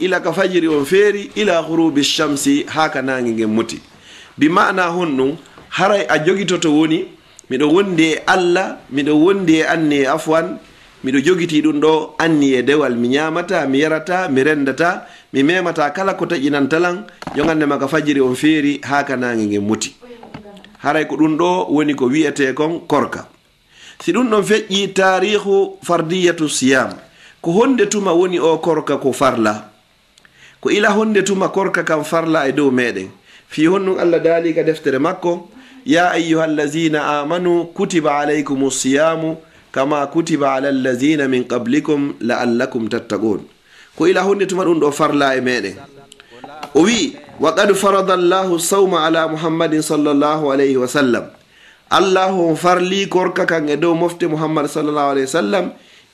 ila ka fajiri on feeri ila ghurubi shamsi haka nangi ngen muti bi ma'na honɗum haray a jogitoto woni miɗo wondi e Allah miɗo wondi e anne afwan miɗo jogiti ɗum ɗo anni e dewal mi ñamata mi yarata mi rendata mi memata kala ko taƴinantalan jogande maka fajiri on feeri ha ka nange ngen muti haray ko ɗum ɗo woni ko wiyete kon korka si ɗum ɗon feƴƴi tarihu fardiyatu siyam ko honde tuma woni o korka ko farla ko ila honde tuma korka kam farla e dow meɗen fi honɗum Allah daali ka deftere makko ya ayyuha allazina amanu kutiba alaykum siyamu kama kutiba ala allazina min qablikum la'allakum tattaqun ko ila honde tuma ɗum ɗo farla e meɗen o wi wa qad farada allahu sawma ala muhammadin sallallahu alayhi wa sallam allahu farli korka kan e dow mofte muhammad sallallahu alayhi wa sallam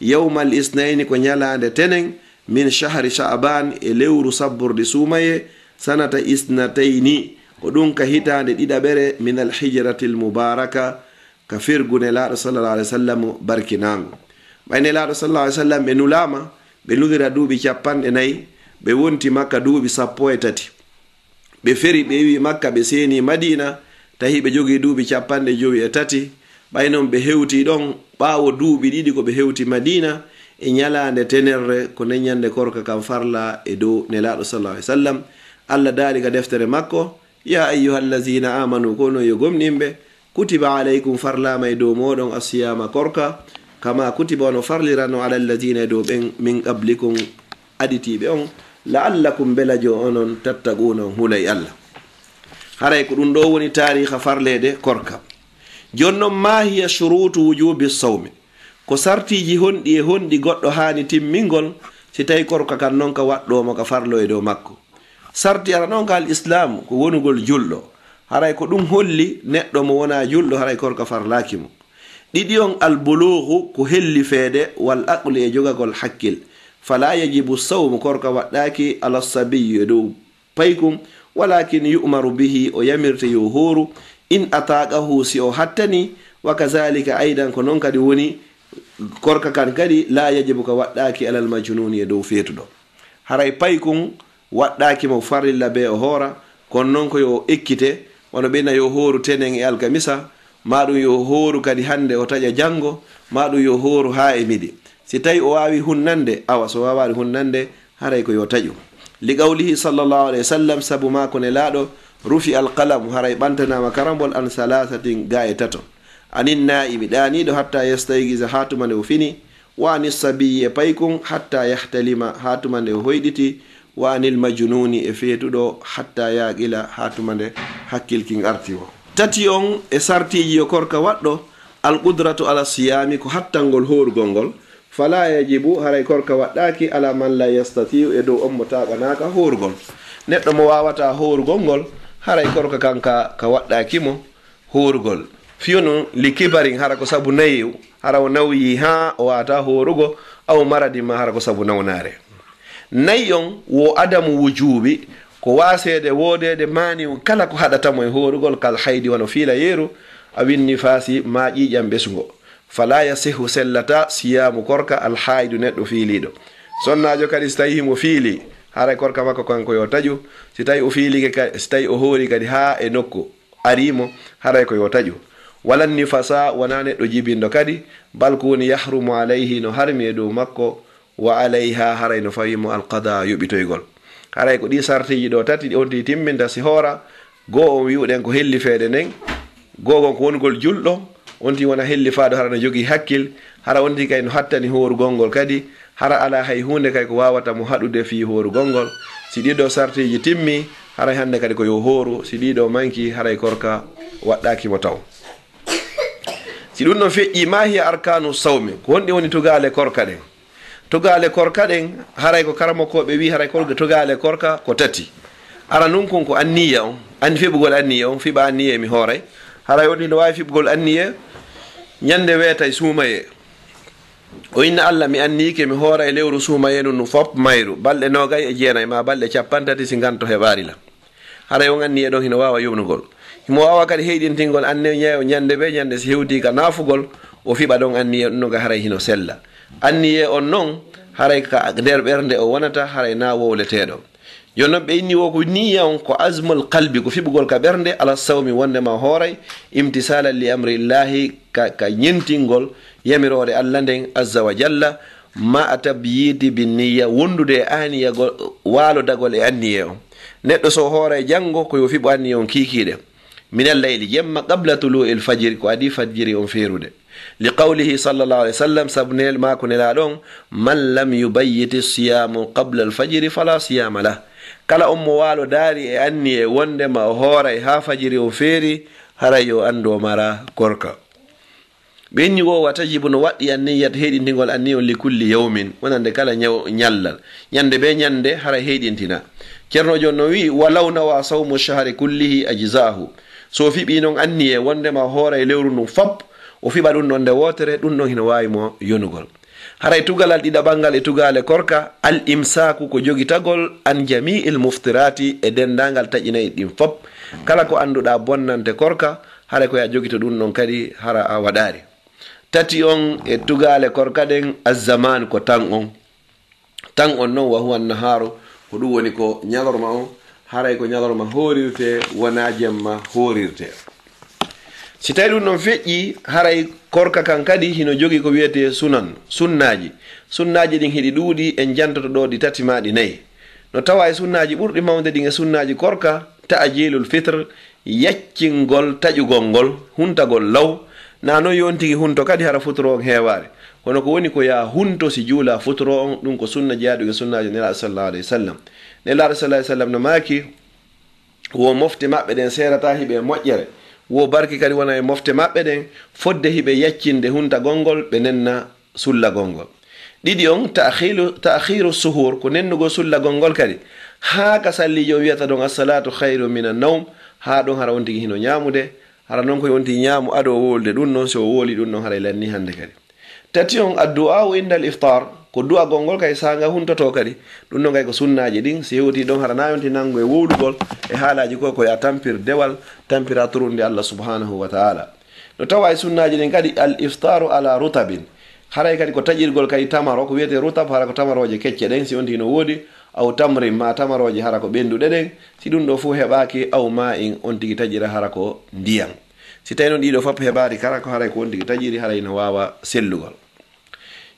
yawma al isnaini ko ñalande tenen min shahri sha'ban e lewru sabburdi sumaye sanata isnatayni ko ɗum ka hitande ɗiɗaɓere min al hijrati al mubaraka ka firgune laaɗo sallallahu alayhi wa sallam barkinango ɓayne laaɗo sallallahu alayhi wa sallam ɓe nulama ɓe nulira duuɓi 4 ɓe wonti makka duuɓi 13 ɓe feri ɓe wi makka ɓe seeni madina tahi ɓe jogi duuɓi 53 ɓaynon ɓe hewti ɗon ɓaawo duuɓi ɗiɗi ko ɓe hewti madina e ñalande tenerre ko neññande korka kam farla e dow nelaɗo sallallahu alaihi wasallam Allah daali ka deftere makko ya ayyuhallazina amanu kono yo gomɗinɓe kutiba alaykum farlama e dow moɗon asiyama korka kama kutiba ono farlirano ala allazina e dow ɓen min qablikum aɗitiɓe on la'allakum belajo onon tattaquna hulay Allah haray ko ɗum ɗo woni tariha farlede korka jonnon ma hiya shurutu wujubi sawmi ko sartiji honɗi e honɗi goɗɗo hani timmingol si tawi korka kan noon ka waɗɗomo ka farlo e dow makko sarti ara noon ka al islam ko wonugol julɗo haray ko ɗum holli neɗɗo mo wona julɗo haray korka farlakimo ɗiɗi on al bulughu ko helli feede wal aqlu e jogagol hakkil fala yajibu sawmu korka waɗɗaki ala sabiyu e dow paykum walakin yu'maru bihi o yamirte yo horu in ataqahu si o hattani wa kazalika aidan ko non kadi woni korka kan kadi la yajibu ka waɗɗaki alal majnuni e dow feetuɗo haray paykum waɗɗaki mo farilla be o hoora kono noon ko yo ekkite wono ɓena yo horu tenen e alkamisa maɗum yo horu kadi hande o taƴa janggo maɗum yo horu ha e miɗi si tawi o wawi hunnande awa so wawani hunnande haray ko yo taƴu li qawlihi sallallahu alayhi wa sallam sabu mako ne laaɗo rufi alqalam haray ɓantanama karambol an salasatin ga e tato anin na'ibi ɗaniɗo hatta yastaygiza hatumande o fini wa anis sabiyi e paykum hatta yahtalima hatumande o hoyɗiti wa anil majnuni e feetuɗo hatta yaqila hatumande hakkilkin arti o tati on e sartiji yo korka waɗɗo alqudratu ala siyami ko hattangol horugol ngol fala yajibu haray korka waɗɗaki ala man la yastatiu e dow on mo taɓanaka horugol neɗɗo mo wawata horugol ngol haray korka kanka ka waɗɗakimo horugol fiyonu li kibarin hara ko sabu nayi hara o nawyi ha o wata horugo aw maradima hara ko sabu nawnare nayi on wo adamu wujubi ko wasede wodede mani kala ko haɗatamo e horugol kal haydi wano fiila yeeru a winni faasi ma ƴiƴam ɓesgo fala yasihu sellata siyamu korka alhaydu neɗɗo fiiliɗo sonnajo kadi so tawi himo fiili haray korka makko kanko yo taƴu si tawi o fiilike si tawi o hoori kadi ha e nokku arimo haray ko yo taƴu walanni fasa wona neɗɗo jibindo kadi balko woni yahrumu alayhi no harmi e dow makko wa alayha haray no fawimo alqada yoɓitoygol haray ko ɗi sartiji ɗo tati onti timminta si hoora goo on wiwɗen ko helli feede nden gogon ko wongol julɗo onti wona helli faado hara no jogui hakkil hara wonti kay no hattani horugol ngol kadi hara ala hay hunde kay ko wawata mo haɗude fi horugol ngol si ɗiɗo sartiji timmi haray hande kadi ko yo horu si ɗiɗo manki haray korka waɗɗakimo taw si ɗum ɗon feƴƴi ma hiya arkanu sawmi ko honɗi woni tugale korka ɗen tugale korka ɗen haray ko karamokoɓe wi haray korga tugale korka ko tati ara nun kon ko anniya on andi feɓugol anniya on fiɓa anniya mi hooray haray woni no wawi fiɓugol anniya ñande weetay suumaye o inna Allah mi annike mi hoora e lewru suumaye nu fop mayru balɗe 29 ma balɗe 50 si ganto heɓari la haray on anniya ɗon hino wawa yomnugol himo wawa kadi heyɗintingol anne ñeewo ñande ɓe ñande si hewti ka naafugol o fiɓa ɗon anniya ɗum noga haray hino sella anniye on noon haray ka nder ɓernde o wonata haray na wowleteɗo yono be inni wo ko niyya on ko azmul qalbi ko fibugol ka bernde ala sawmi wonde ma horay imtisalan li amri llahi ka nyentingol yamirore Allah den azza wa jalla ma atabyidi bin niyya wondude aniya walo dagol e anniye on neddo so horay jango ko yo fibu anniye on kikide min al-layli jemma qabla tulu'il fajr ko adi fajiri on ferude لقوله صلى الله عليه وسلم سبنيل ما كن لا دون من لم يبيت الصيام قبل الفجر فلا صيام له kala ummo walo dari e anni e wonde ma horay ha fajiri o feri harayo ando mara korka benni wo watajibu no waddi anniyat hedintingol anniyon li kulli yawmin wonande kala nyallal nyande be nyande hara hedintina cerno jonno wi walawna wa sawmu shahri kullihi ajzahu so fibi non anni e wonde ma horay lewru no fop o fiba dun non de wotere dun non hino wawi mo yonugol haray tugalal dida bangal e tugale korka al imsaku ko jogitagol an jami'il muftirati e dendangal tajinay dim fop kala ko anduda bonnante korka haray ko ya jogito dun non kadi hara a wadari tati on e tugale korka den az-zaman ko tan on non wa huwa an-naharu ko dum woni ko nyalorma on haray ko nyalorma horirte wona jemma horirte si tawi ɗum noon feƴƴi haray korka kan kadi hino jogi ko wiyete sunnaji ɗin hiɗi ɗuuɗi en jantoto ɗo ɗi tati ma ɗi nayi no tawa e sunnaji ɓurɗi mawde ɗin e sunnaji korka ta'jilul fitre yaccingol taƴugol ngol huntagol law na noon yon tigi hunto kadi hara futuro on heeware kono ko woni ko ya hunto si juula futuro on ɗum ko sunna jaaɗuge sunnaji nelaɗo sallallahu alayhi wa sallam nelaɗo sallallahu alayhi wa sallam no maaki wo mofte maɓɓe ɗen serata hiɓe moƴƴere wo barki kadi wona e mofte maɓɓe ɗen fodde hiɓe yaccinde hunta gongol ɓe nenna sulla gongol ɗiɗi on ta'khiru suhur ko nennugo sulla gongol kadi ha ka sallijo wiyata ɗon as-salatu khairu min an-nawm ha ɗon hara wontigi hino ñamude hara noon koye wonti ñaamu aɗo wolde ɗum noon so woli ɗum noon haray lanni hande kadi tati on addu'a indal iftar ko du'a gongol kay sanga huntoto kadi ɗum noon kay ko sunnaji ɗin si hewti ɗon hara nawonti nango e wowlugol e haalaji ko ya tampir dewal tampira turunde Allah subhanahu wa ta'ala no tawa e sunnaji ɗin kadi al iftaru ala rutabin haray kadi ko tajirgol kay tamaro ko wiyete rutab hara ko tamaroje kecce ɗen si onti no wodi aw tamrin ma tamaroje hara ko ɓenduɗe ɗen si ɗum ɗo fu heɓaki aw ma in on tigi tajira hara ko ndiyam si tawi noon ɗiɗo fof heɓari kala ko haray ko on tigi tajiri haray no wawa sellugol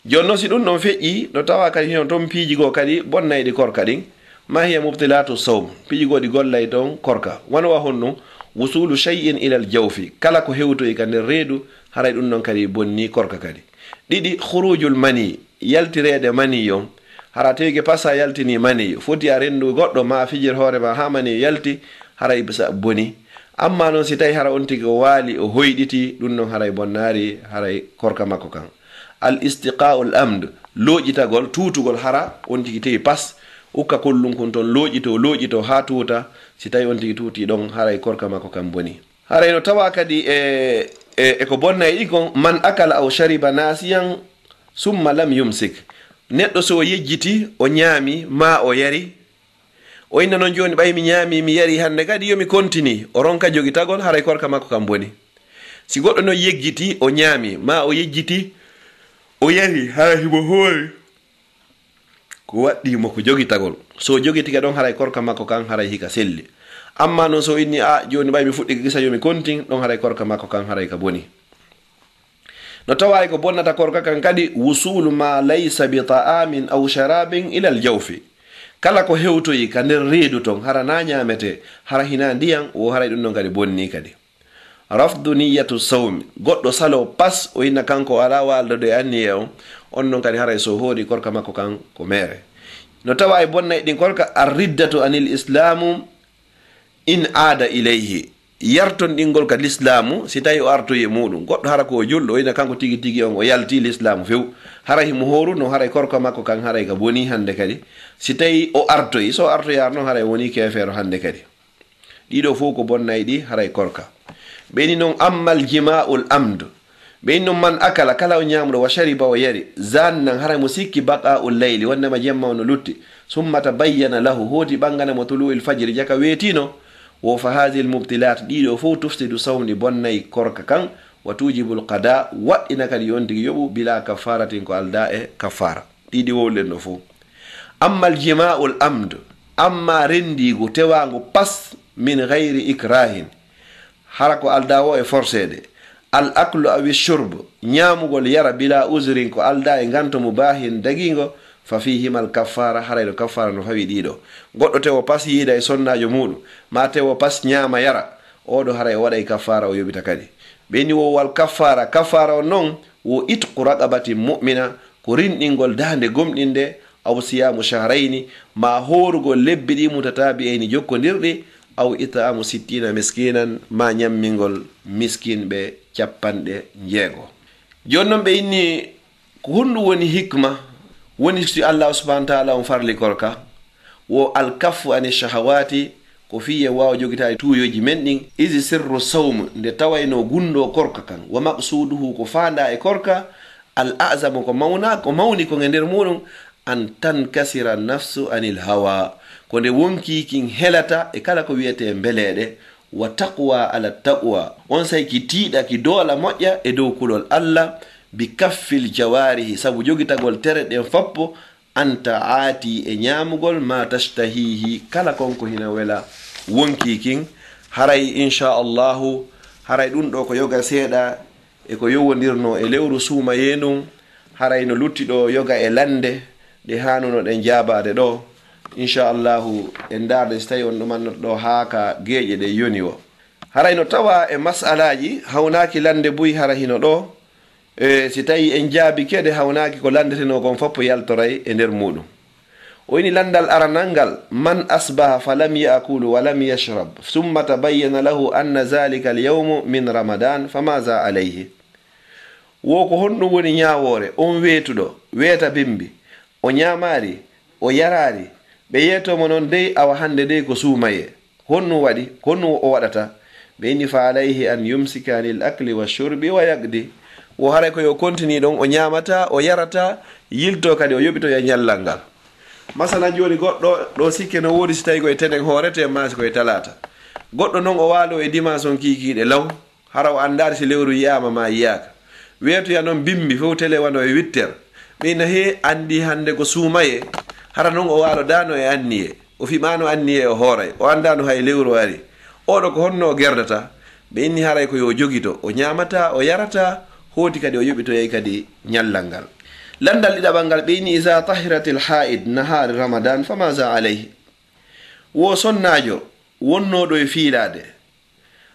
jonno si ɗum ɗon feƴƴi no tawa kadi hino toon piijigo kadi bonnayɗi korka ɗin ma hiya mubtilatu sawm piijigoɗi gollay toon korka wonwa honno wusulu shay'in ila al jawfi kala ko hewtoyi ka nder reedu haray ɗum noon kadi bonni korka kadi ɗiɗi khurujul mani yaltirede mani yon hara tewige passa yaltini mani foti a rendu goɗɗo ma fijir hoorema ha mani yalti haray boni amma noon si tawi hara on tigi o waali o hoyɗiti ɗum noon haray bonnari haray korka makko kan al istiqa'ul amd loƴitagol tutugol hara on tigi tewi pas ukka kollum kon ton loƴito ha tuta si tawi on tigi tuti ɗon haray korka makko kan boni haray no tawa kadi e ko bonnay ɗi kon man akala aw shariba nasiyan summa lam yumsik neɗɗo so yejjiti o ñaami ma o yari o inna noon joni ɓay mi ñaami mi yari hande kadi yomi continue o ronka jogitagol haray korka makko kan boni si goɗɗo no yejjiti o ñaami ma o yejjiti o yari hara himo hoori ko waɗɗimo ko jogitagol so jogitike ɗon haray korka makko kan haray hika selli amma noon so inni joni ɓay mi fuɗɗi gisa yomi continue ɗon haray korka makko kan haray ka boni no tawa ko bonnata korka kan kadi wusulu ma laysa bi ta'amin aw sharabin ila al jawfi kala ko hewtoyi ka nder reedu ton hara na ñamete hara hina ndiyam o haray ɗum noon kadi bonni kadi rafdu niyatu sawmi goɗɗo salo pas o inna kanko ala waldude e anniye on noon kadi haray so hoori korka makko kan ko mere no tawa e bonnay ɗin korka arriddatu anil islamu in aada ilayhi yarton ɗingol ka l'islamu si tawi o artoyi e muɗum goɗɗo hara ko julɗo o ina kanko tigi tigi on o yalti l'islamu few haray himo horu no haray korka makko kan haray ka boni hande kadi si tawi o artoyi so artoyar noon haray woni kefeero hande kadi ɗiɗo fof ko bonnay ɗi haray korka ɓeni noon ammal jima'ul amdu ɓeni noon man akala kala o ñamɗo wa shariba o yari zannan haray mo sikki baqa'ul layli wonnama jemma no lutti summa tabayyana lahu hoti ɓangana mo tulu'il fajiri jaka weetino wo fa hadhihi almubtilat ɗiɗo fof tufsidu sawni bonnay korka kan wa tujibul qada waɗɗina kadi yontigi yoɓu bila kafaratin ko alda e kafara ɗiɗi wowlen ɗo fof amma aljima'ul amd amma rendigo tewango pas min ghayri ikrahin hara ko aldawo e forcede al aklu awi shurb nyamugol yara bila uzrin ko alda e ganto mubahin dagingo fa fihim al kaffara haraydo kaffara no fawi dido goddo tewo pas yida e sonnajo mudum ma tewo pas nyama yara odo haray wada e kaffara o yobita kadi beni wo wal kaffara o non wo itqu raqabati mu'mina ko rindingol dande gomdinde aw siyamu shahrayni ma horugol lebbidi mutatabi'aini jokkondirde aw it'amu 60 miskinan ma nyammingol miskin be cappande jeego jonnon be inni ko hundu woni hikma woni si Allah subhanahu wa ta'ala on farli korka wo al kaffu an shahawati ko fiye waaw jogitaade tuuyoji men ɗin isi sirru sawm nde tawayno gundo korka kan wa maqsuduhu ko faanda e korka al a'zamu ko mawna ko mawni ko nder muɗum an tankasira nafsu anil hawa ko nde wonki kin helata e kala ko wiyete mbeleede wa taqwa ala taqwa on say ki tiiɗa ki doola moƴƴa e dow kulol Allah bi kaffil jawarihi sabu jogitagol tere ɗen fappo anta aati e ñaamugol ma tashtahihi kala konko hina wela wonki kin haray inchallahu haray ɗum ɗo ko yoga seeɗa e ko yowondirno e lewru suuma yenum haray no luttiɗo yoga e lande ɗe hanuno ɗen jaabade ɗo inchallahu en darde so tawi on ɗumannoto ɗo haa ka geeƴe ɗe yoni o haray no tawa e masalaji hawnaki lande buy hara hino ɗo si tawi en jaabi kede hawnaki ko landeteno kon foppo yaltoray e nder muɗum o ini landal aranal ngal man asbaha falam yaakulu walam yashrab summa tabayyana lahu anna zalika alyawmu min ramadan famaza alayhi wo ko honɗum woni ñawore on weetuɗo weeta bimbi o ñamari o yarari ɓe yetomo noon dey awa hande dey ko suumaye honnu waɗi honnu o waɗata ɓe inni fa alayhi an yumsika anil akli washurbi wa yaqdi wo haray ko yo continue ɗon o ñamata o yarata yilto kadi o yoɓitoya ñallal ngal masalan joni goɗɗo ɗo sikke no woodi si tawi koye tenen hoorete masi koye talata goɗɗo noon o waalo e dimanche on kikiɗe law hara o andari si lewru yiyama ma yiyaka weetoya noon bimbi fof télé wano e 8h ɓeyna he andi hande ko suumaye hara noon o waalo dano e anniye o fimano anniye o hooray o andano hay lewru ari oɗo ko honno o gerdata ɓe inni haray ko yo jogito o ñamata o yarata hooti kadi o yoɓitoyay kadi ñallal ngal landal ɗiɗaɓal ngal ɓe inni isa tahiratil haid nahari ramadan famaza alayhi wo sonnajo wonnoɗo e fiilade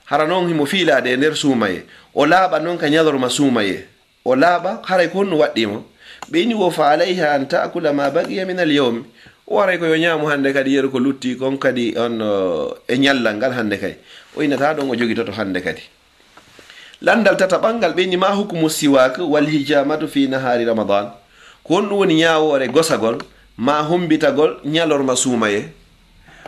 hara noon himo fiilade e nder suumaye o laaɓa noon ka ñalorma suumaye o laaɓa haray ko honno waɗɗimo ɓe inni wo fa alayha an taakula ma baqiya min al yawmi o waray ko yo ñaamu hande kadi yeru ko lutti kon kadi on e ñallal ngal hande kay o innata ɗon o jogitoto hande kadi landal tataɓal ngal ɓe inni ma hukmu siwak wal hijamatu fi nahari ramadan ko honɗum woni ñawore gosagol ma hombitagol ñalorma suumaye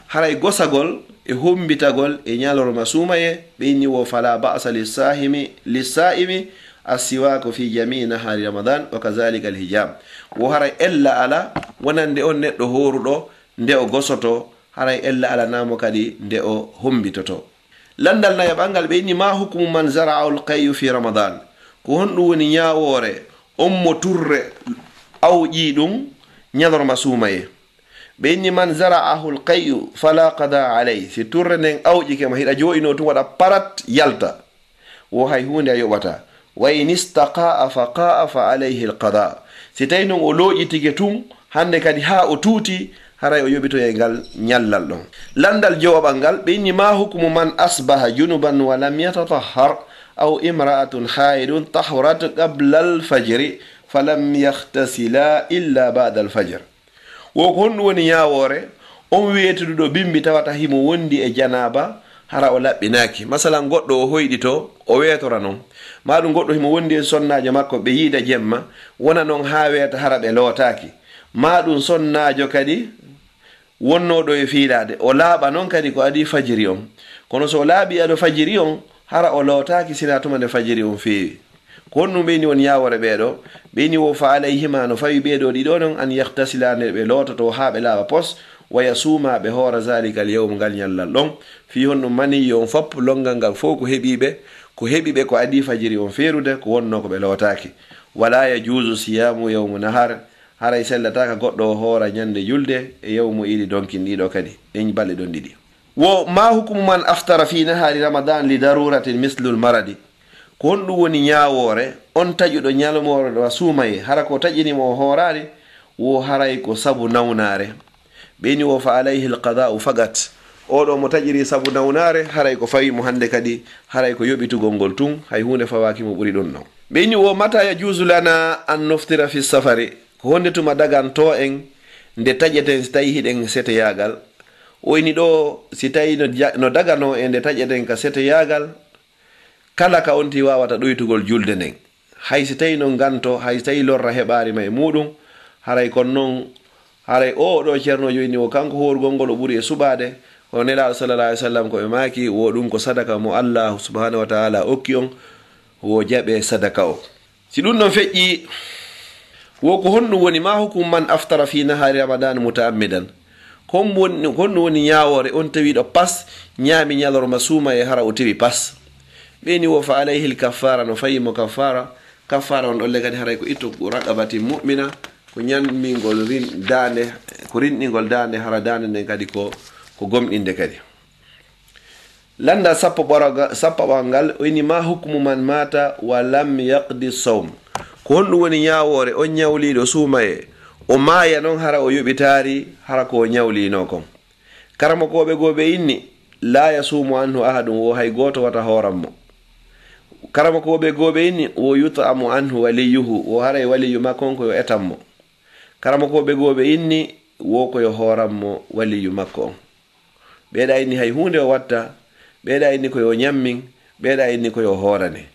haray gosagol e hombitagol e ñalorma suumaye ɓe inni wo fala ba'sa lissaimi asiwaku fi jami nahari ramadan wa kazalika alhijam wo haray ella ala wonande on neɗɗo horuɗo nde o gosoto haray ella ala namo kadi nde o hombitoto landal nayaɓal ngal ɓe inni ma hukmu man zara'u alqayyu fi ramadan ko honɗum woni ñawore on mo turre awƴi ɗum ñalorma suumaye ɓe inni man zara'ahu alqayyu fala qada alayhi si turre nden awƴikema hiɗa joɗino tun waɗa parat yalta wo hay hunde a yoɓata wa in istaqa'a fa qa'a fa alayhi alqada si tawi noon o looƴitike tun hande kadi ha o tuuti haray o yoɓitoye ngal ñallal ɗon landal jowaɓal ngal ɓe inni ma hukmu man asbaha junuban wa lam yatatahhar aw imra'atun haidun tahurat qabla alfajri falam yahtasila illa ba'da alfajr wo ko honɗum woni ñawore on weetuɗo bimbi tawata himo wondi e janaba hara o laɓɓinaki masalan goɗɗo o hoyɗito o weetora noon maɗum goɗɗo himo wondi e sonnajo makko ɓe yiida jemma wona noon ha weeta hara ɓe lootaki maɗum sonnajo kadi wonnoɗo e fiilade o laaɓa noon kadi ko adi fajiri on kono so laaɓi aɗo fajiri on hara o lootaki sina tuma nde fajiri on feewi ko honɗum ɓeyni won yawore ɓeeɗo ɓeyni wo fa alayhima no fawi ɓeeɗo ɗiɗo noon an yahtasilande ɓe loototo ha ɓe laaɓa pos waya suuma ɓe hoora zalika al yawm ngal ñallal ɗon fi honɗum maniyo on fop longal ngal fof ko heɓiɓe ko adi fajiri on feerude ko wonno ko ɓe lootaki wala yajuzu siyamu yawmu nahar haray sellata ka goddo hoora nyande julde e yawmo ili donkin dido kadi en balle don didi wo ma hukumu man aftara fi nahari ramadan li daruratin mislul maradi ko honɗum woni ñaawore on taƴuɗo ñalomore ɗo suumaye hara ko taƴinimo hoorade wo haray ko sabu nawnare ɓeni wo fa alayhi alqada'u fagat oɗo mo taƴiri sabu nawnare haray ko fawi mo hande kadi haray ko yoɓitugol ngol tun hay hunde fawakimo ɓuri ɗum non ɓeni wo mata yajuzu lana an noftira fi safari ko honde tuma daganto en nde taƴeten si tawi hiɗen seteyagal oyni ɗo si tawi no dagano e nde taƴeten ka seteyagal kala ka onti wawata ɗoytugol julde nden hay si tawi no ganto hay si tawi lorra heɓari ma e muɗum haray kon noon haray o ɗo ceerno joyni o kanko horgol ngol o ɓuuri e suɓade o nelaɗo sallallah alih w sallam koɓe maki wo ɗum ko sadaka mo allah subhanahu wa taala okki on wo jaɓe sadaka o si ɗum ɗon feƴƴi wo ko honɗum woni ma hukum man aftara fi nahari ramadan mutaammidan honɗum woni ñawore on tawiɗo pas ñaami ñalorma suuma e hara o tawi pas ɓeni wo fa alayhi l kaffara no fayimo kaffara on ɗolle kadi haray ko ittu raqabati mu'mina ko ñammingol dande ko rinɗingol dande hara dande nden kadi ko gomɗinde kadi landa sappoɓal ngal oyni ma hukmu man mata wa lam yaqdi sawm ko honɗum woni ñawore on ñawliɗo suuma e o maaya noon hara o yoɓitari hara ko ñawlino kon karamakoɓe goɓe inni la yasumu anhu ahadum wo hay goto wata hooranmo karamakoɓe goɓe inni wo yutamu anhu waliyuhu wo haray waliyu makko ko yo etanmo karamakoɓe goɓe inni wo koyo hooranmo waliyu makko on ɓeeɗa inni hay hunde o watta ɓeeɗa inni koyo ñammin ɓeeɗa inni koyo hoorane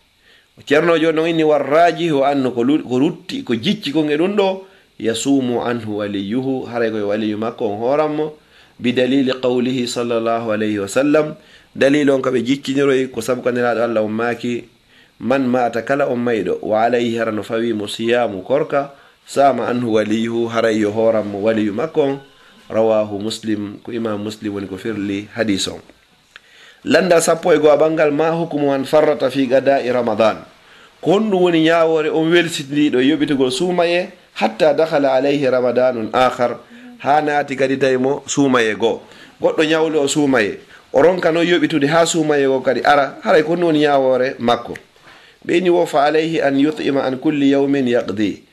ceernojo noon inni warraji o anno ko rutti ko jicci kon e ɗum ɗo yasumu anhu waliyuhu haray koyo waliyu makko on hooranmo bidalili qawlihi sallallahu alayhi wa sallam dalil on kaɓe jicciniroy ko sabu kanelaɗo allah on maaki man mata kala on mayɗo wa alayhi hara no fawimo siyamu korka sama anhu waliyuhu haray yo hooranmo waliyu makko on rawahu muslim ko imam muslim woni ko firli hadis on landa sappo e goo ɓangal ma hukumu man farrata fi gada'i ramadan ko honɗum woni ñawore on welsidiɗo yoɓitugol suumaye hatta dakhala alayhi ramadanun akhar ha naati kadi tawi mo suumaye goo goɗɗo ñawli o suumaye o ronka noon yoɓitude ha suumaye goo kadi ara haray ko honɗum woni ñawore makko ɓeni wo fa alayhi an yutima an kulli yawmin yaqdi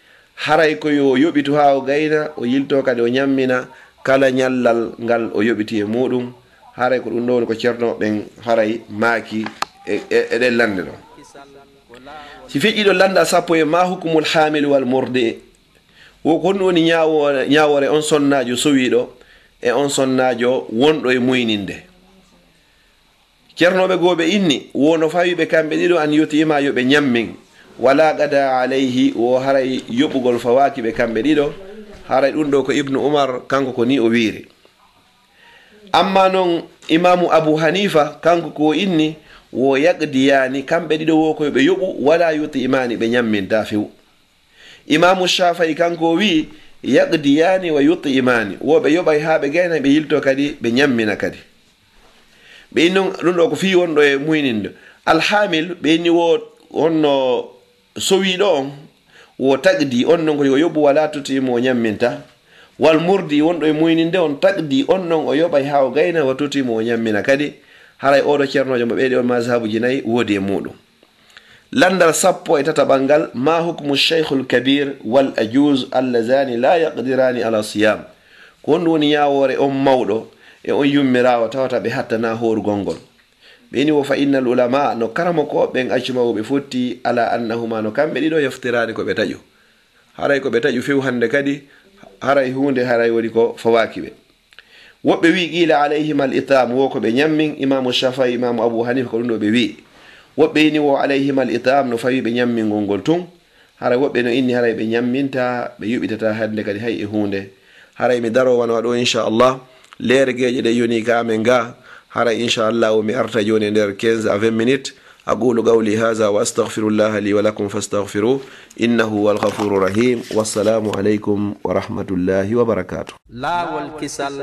haray ko yo yoɓitu ha o gayna o yilto kadi o ñammina kala ñallal ngal o yoɓiti e muɗum haray ko ɗum ɗo woni ko ceernoɓen haray maaki eɗen lande ɗo si feƴƴiɗo landa sappo e ma hukumul hamil wal murde wo ko honɗum woni ñawore on sonnajo sowiɗo e on sonnajo wonɗo e muyninde ceernoɓe goɓe inni wono fawiɓe kamɓe ɗiɗo an yutima yoɓe ñammin wala gada alayhi wo haray yoɓugol fawaki ɓe kamɓe ɗiɗo haray ɗum ɗo ko ibnu umar kanko ko ni o wiiri amma noon imamu abu hanifa kanko ko inni wo yaqdiyani kamɓe ɗiɗo wo koye ɓe yoɓu wala yuti imani ɓe ñamminta few imamu shafai kanko wi yaqdiyani wa yuti imani wo ɓe yoɓay ha ɓe gayna ɓe yilto kadi ɓe ñammina kadi ɓe inni ɗum ɗo ko fi wonɗo e muyninde alhamil ɓe inni wo onno sowiɗo on wo tagdi on non ko yo yoɓu wala tutimo o ñamminta wal murdi wonɗo e muyninde on tagdi on non o yoɓay ha o gayna wa tutimo o ñammina kadi haray oɗo ceernojo mo ɓeyɗi on mazhabuji nayyi woodi e muɗum landal sappo e tataɓal ngal ma hukmu cheikhul kabir wal ajuz allazani la yaqdirani ala siyam ko honɗum woni ñawore on mawɗo e on yummirawo tawata ɓe hattana horugol ngol ɓeni wo fa innal ulama no karamo ko ɓen accumawo ɓe fotti ala annahuma no kamɓe ɗiɗo yoftirani ko ɓe taƴu haray ko ɓe taƴu few hande kadi haray hunde haray woni ko fawaki ɓe woɓɓe wi qila alayhim al itam wo ko ɓe ñammin imamu shafai imamu abu hanifa ko ɗum ɗo ɓe wi woɓɓe inni wo alayhim al itam no fawi ɓe ñammingol ngol tun haray woɓɓe no inni haray ɓe ñamminta ɓe yuɓitata hande kadi hay e hunde haray mi daro wana waɗo inchallah leere gueƴe ɗe yoni ka amen ga haray inchallah mi arta joni nder 15 à 20 minutes أقول قولي هذا وأستغفر الله لي ولكم فاستغفروه إنه هو الغفور الرحيم والسلام عليكم ورحمة الله وبركاته. لا والكسل